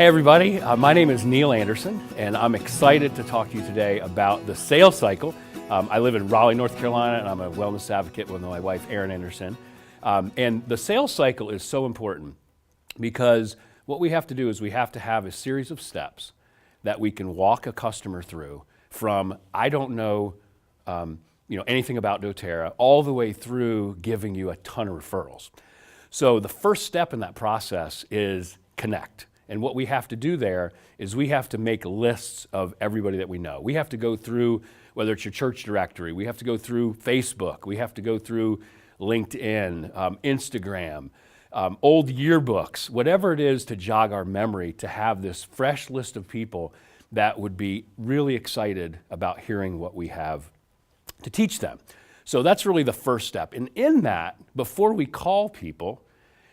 Hey everybody, my name is Neal Anderson, and I'm excited to talk to you today about the sales cycle. I live in Raleigh, North Carolina, and I'm a wellness advocate with my wife, Erin Anderson. And the sales cycle is so important because what we have to do is we have to have a series of steps that we can walk a customer through from I don't know, anything about doTERRA all the way through giving you a ton of referrals. So the first step in that process is connect. And what we have to do there is we have to make lists of everybody that we know. We have to go through, whether it's your church directory, we have to go through Facebook, we have to go through LinkedIn, Instagram, old yearbooks, whatever it is to jog our memory to have this fresh list of people that would be really excited about hearing what we have to teach them. So that's really the first step. And in that, before we call people,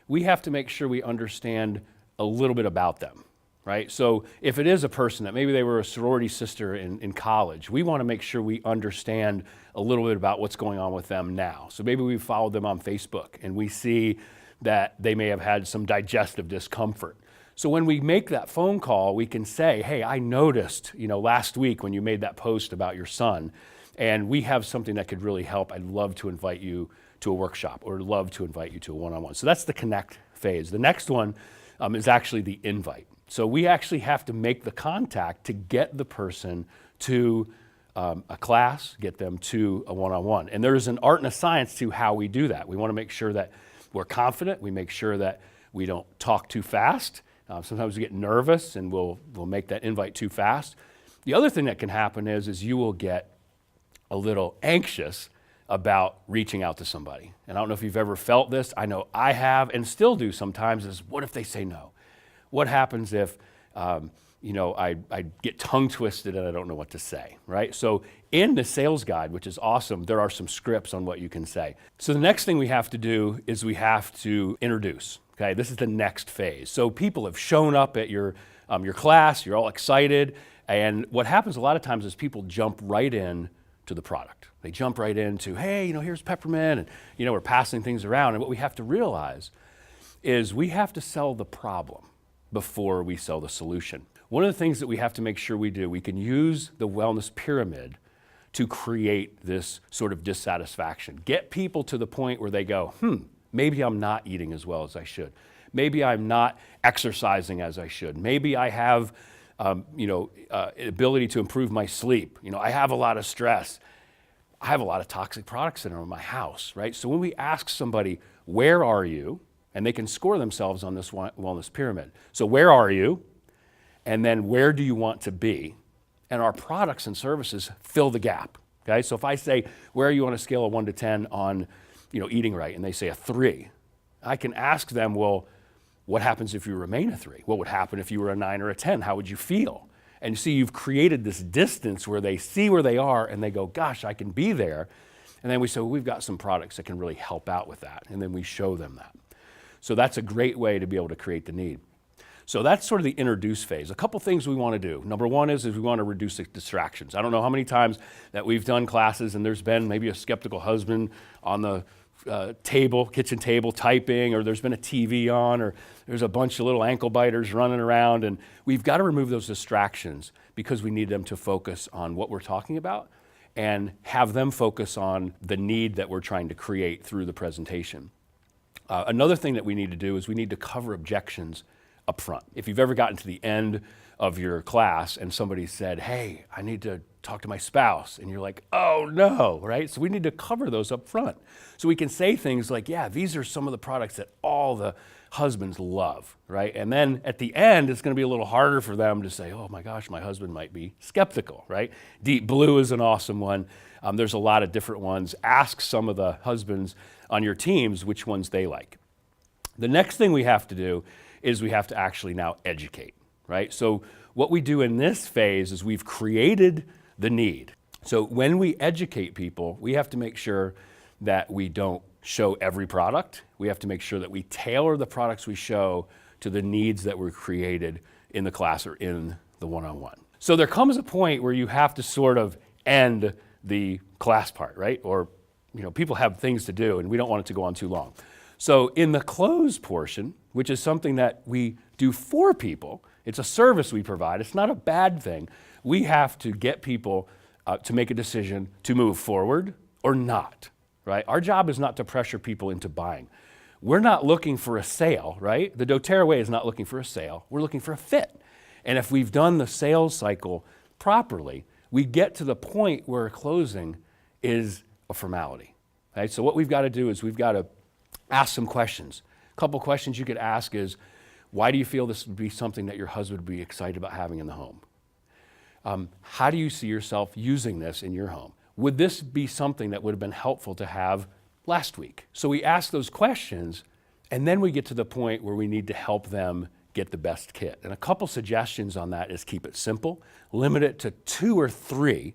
we have to make sure we understand a little bit about them, right? So if it is a person that maybe they were a sorority sister in college, we want to make sure we understand a little bit about what's going on with them now. So maybe we followed them on Facebook and we see that they may have had some digestive discomfort. So when we make that phone call, we can say, hey, I noticed, last week when you made that post about your son, and we have something that could really help. I'd love to invite you to a workshop or love to invite you to a one-on-one. So that's the connect phase. The next one is actually the invite. So we actually have to make the contact to get the person to a class, get them to a one-on-one. And there is an art and a science to how we do that. We want to make sure that we're confident. We make sure that we don't talk too fast. Sometimes we get nervous and we'll make that invite too fast. The other thing that can happen is you will get a little anxious about reaching out to somebody. And I don't know if you've ever felt this. I know I have and still do sometimes is what if they say no? What happens if, I get tongue twisted and I don't know what to say, right? So in the sales guide, which is awesome, there are some scripts on what you can say. So the next thing we have to do is we have to introduce, okay? This is the next phase. So people have shown up at your class, you're all excited. And what happens a lot of times is people jump right in to the product. They jump right into, hey, here's peppermint, and we're passing things around. And what we have to realize is we have to sell the problem before we sell the solution. One of the things that we have to make sure we do, we can use the wellness pyramid to create this sort of dissatisfaction. Get people to the point where they go, maybe I'm not eating as well as I should. Maybe I'm not exercising as I should. Maybe I have ability to improve my sleep. I have a lot of stress. I have a lot of toxic products in my house, right? So when we ask somebody, where are you? And they can score themselves on this wellness pyramid. So where are you? And then where do you want to be? And our products and services fill the gap, okay? So if I say, where are you on a scale of 1 to 10 on, eating right? And they say a 3. I can ask them, well, what happens if you remain a 3? What would happen if you were a 9 or a 10? How would you feel? And you see, you've created this distance where they see where they are and they go, gosh, I can be there. And then we say, well, we've got some products that can really help out with that. And then we show them that. So that's a great way to be able to create the need. So that's sort of the introduce phase. A couple things we want to do. Number one is we want to reduce the distractions. I don't know how many times that we've done classes and there's been maybe a skeptical husband on the kitchen table typing, or there's been a TV on, or there's a bunch of little ankle biters running around, and we've got to remove those distractions because we need them to focus on what we're talking about and have them focus on the need that we're trying to create through the presentation. Another thing that we need to do is we need to cover objections up front. If you've ever gotten to the end of your class and somebody said, hey, I need to talk to my spouse, and you're like, oh no, right? So we need to cover those up front. So we can say things like, yeah, these are some of the products that all the husbands love, right? And then at the end, it's gonna be a little harder for them to say, oh my gosh, my husband might be skeptical, right? Deep Blue is an awesome one. There's a lot of different ones. Ask some of the husbands on your teams which ones they like. The next thing we have to do is we have to actually now educate, right? So what we do in this phase is we've created the need. So when we educate people, we have to make sure that we don't show every product. We have to make sure that we tailor the products we show to the needs that were created in the class or in the one-on-one. So there comes a point where you have to sort of end the class part, right? Or people have things to do and we don't want it to go on too long. So in the close portion, which is something that we do for people, it's a service we provide, it's not a bad thing, we have to get people to make a decision to move forward or not, right? Our job is not to pressure people into buying. We're not looking for a sale, right? The doTERRA way is not looking for a sale, we're looking for a fit. And if we've done the sales cycle properly, we get to the point where closing is a formality, right? So what we've got to do is we've got to ask some questions. A couple questions you could ask is, why do you feel this would be something that your husband would be excited about having in the home? How do you see yourself using this in your home? Would this be something that would have been helpful to have last week? So we ask those questions, and then we get to the point where we need to help them get the best kit. And a couple suggestions on that is keep it simple, limit it to 2 or 3.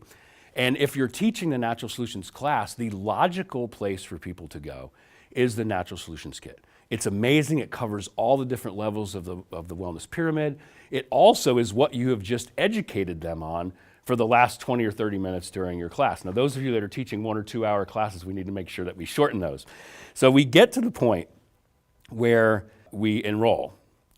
And if you're teaching the Natural Solutions class, the logical place for people to go is the Natural Solutions kit. It's amazing. It covers all the different levels of the wellness pyramid. It also is what you have just educated them on for the last 20 or 30 minutes during your class. Now, those of you that are teaching 1 or 2 hour classes, we need to make sure that we shorten those. So we get to the point where we enroll.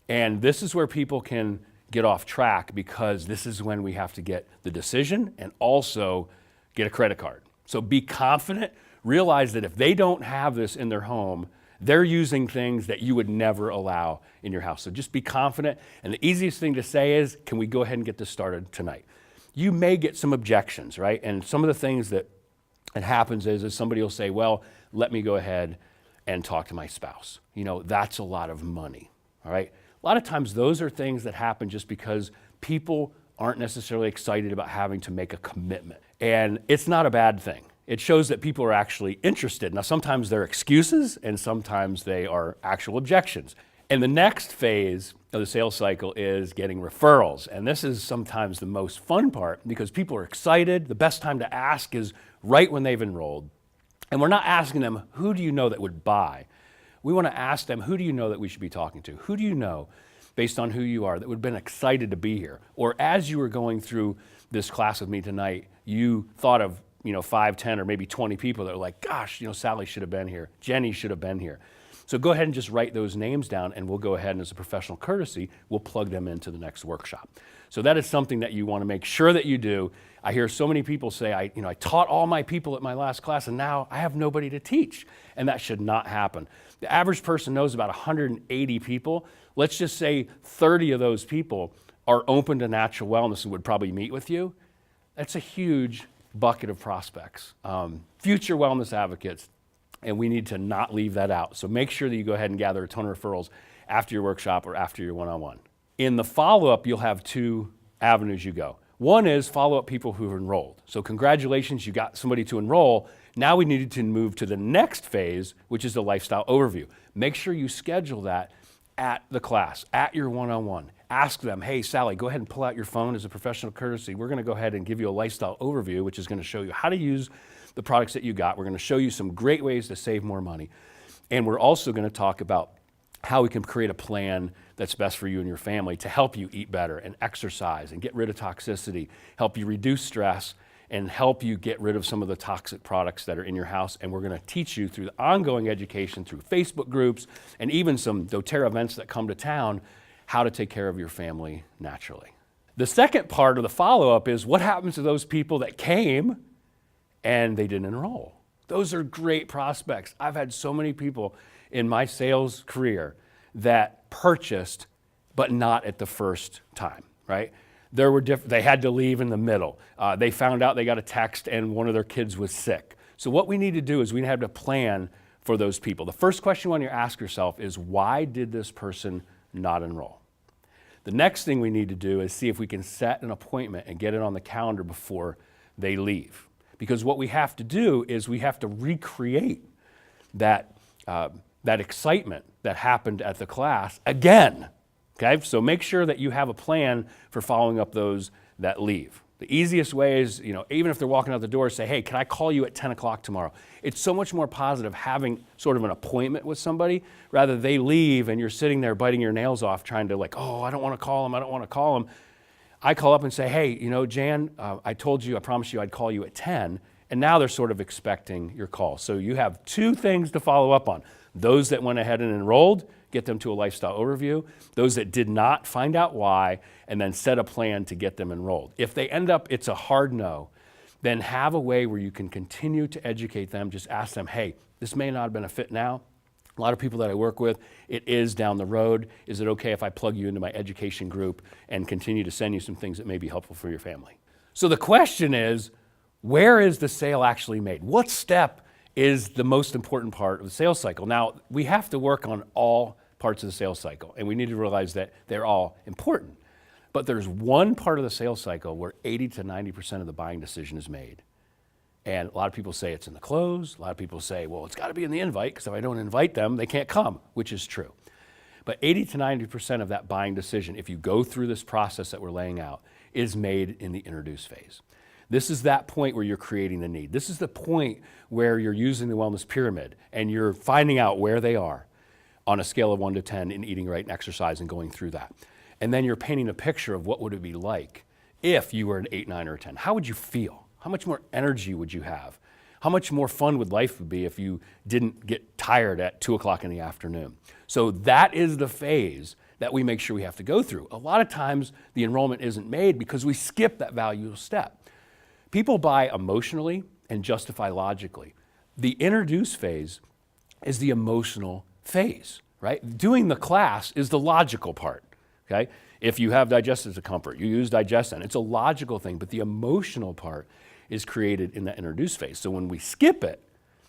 And this is where people can get off track, because this is when we have to get the decision and also get a credit card. So be confident, realize that if they don't have this in their home, they're using things that you would never allow in your house. So just be confident. And the easiest thing to say is, can we go ahead and get this started tonight? You may get some objections, right? And some of the things that happens is somebody will say, well, let me go ahead and talk to my spouse. You know, that's a lot of money, all right? A lot of times those are things that happen just because people aren't necessarily excited about having to make a commitment. And it's not a bad thing. It shows that people are actually interested. Now, sometimes they're excuses and sometimes they are actual objections. And the next phase of the sales cycle is getting referrals. And this is sometimes the most fun part because people are excited. The best time to ask is right when they've enrolled. And we're not asking them, who do you know that would buy? We want to ask them, who do you know that we should be talking to? Who do you know, based on who you are, that would have been excited to be here? Or as you were going through this class with me tonight, you thought of 5, 10, or maybe 20 people that are like, gosh, Sally should have been here. Jenny should have been here. So go ahead and just write those names down, and we'll go ahead and as a professional courtesy, we'll plug them into the next workshop. So that is something that you want to make sure that you do. I hear so many people say, I taught all my people at my last class, and now I have nobody to teach. And that should not happen. The average person knows about 180 people. Let's just say 30 of those people are open to natural wellness and would probably meet with you. That's a huge bucket of prospects, future wellness advocates, and we need to not leave that out. So make sure that you go ahead and gather a ton of referrals after your workshop or after your one-on-one. In the follow-up, you'll have 2 avenues you go. One is follow up people who have enrolled. So congratulations, you got somebody to enroll. Now we need to move to the next phase, which is the lifestyle overview. Make sure you schedule that at the class, at your one-on-one. Ask them, hey, Sally, go ahead and pull out your phone as a professional courtesy. We're going to go ahead and give you a lifestyle overview, which is going to show you how to use the products that you got. We're going to show you some great ways to save more money. And we're also going to talk about how we can create a plan that's best for you and your family to help you eat better and exercise and get rid of toxicity, help you reduce stress, and help you get rid of some of the toxic products that are in your house. And we're going to teach you through the ongoing education, through Facebook groups, and even some doTERRA events that come to town, how to take care of your family naturally. The second part of the follow-up is what happens to those people that came and they didn't enroll. Those are great prospects. I've had so many people in my sales career that purchased, but not at the first time, right? They had to leave in the middle. They found out they got a text and one of their kids was sick. So what we need to do is we have to plan for those people. The first question you want to ask yourself is, why did this person not enroll? The next thing we need to do is see if we can set an appointment and get it on the calendar before they leave. Because what we have to do is we have to recreate that excitement that happened at the class again. Okay, so make sure that you have a plan for following up those that leave. The easiest way is, even if they're walking out the door, say, hey, can I call you at 10 o'clock tomorrow? It's so much more positive having sort of an appointment with somebody rather they leave and you're sitting there biting your nails off trying to I don't want to call them. I call up and say, hey, Jan, I promised you I'd call you at 10, and now they're sort of expecting your call. So you have 2 things to follow up on. Those that went ahead and enrolled, get them to a lifestyle overview. Those that did not, find out why, and then set a plan to get them enrolled. If they end up, it's a hard no, then have a way where you can continue to educate them. Just ask them, hey, this may not have been a fit now. A lot of people that I work with, it is down the road. Is it okay if I plug you into my education group and continue to send you some things that may be helpful for your family? So the question is, where is the sale actually made? What step is the most important part of the sales cycle? Now, we have to work on all parts of the sales cycle, and we need to realize that they're all important. But there's one part of the sales cycle where 80 to 90% of the buying decision is made. And a lot of people say it's in the close. A lot of people say, well, it's got to be in the invite, because if I don't invite them, they can't come, which is true. But 80 to 90% of that buying decision, if you go through this process that we're laying out, is made in the introduce phase. This is that point where you're creating the need. This is the point where you're using the wellness pyramid and you're finding out where they are on a scale of 1 to 10 in eating right and exercise and going through that. And then you're painting a picture of what would it be like if you were an 8, 9, or 10. How would you feel? How much more energy would you have? How much more fun would life be if you didn't get tired at 2 o'clock in the afternoon? So that is the phase that we make sure we have to go through. A lot of times the enrollment isn't made because we skip that valuable step. People buy emotionally and justify logically. The introduce phase is the emotional phase, right? Doing the class is the logical part, okay? If you have digestive discomfort, you use digestin. It's a logical thing, but the emotional part is created in the introduce phase. So when we skip it,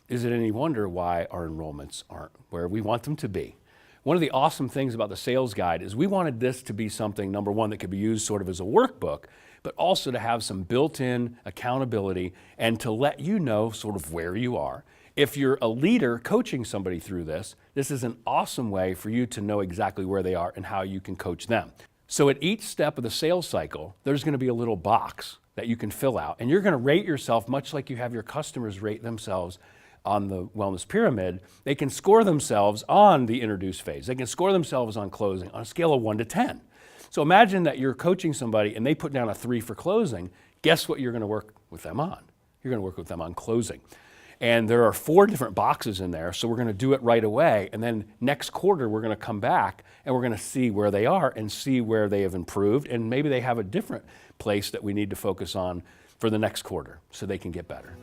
is it any wonder why our enrollments aren't where we want them to be? One of the awesome things about the sales guide is we wanted this to be something, number one, that could be used sort of as a workbook, but also to have some built-in accountability and to let you know sort of where you are. If you're a leader coaching somebody through this, this is an awesome way for you to know exactly where they are and how you can coach them. So at each step of the sales cycle, there's going to be a little box that you can fill out, and you're going to rate yourself much like you have your customers rate themselves on the wellness pyramid. They can score themselves on the introduce phase. They can score themselves on closing on a scale of 1 to 10. So imagine that you're coaching somebody and they put down a 3 for closing. Guess what you're going to work with them on? You're going to work with them on closing. And there are 4 different boxes in there, so we're going to do it right away. And then next quarter, we're going to come back and we're going to see where they are and see where they have improved. And maybe they have a different place that we need to focus on for the next quarter so they can get better.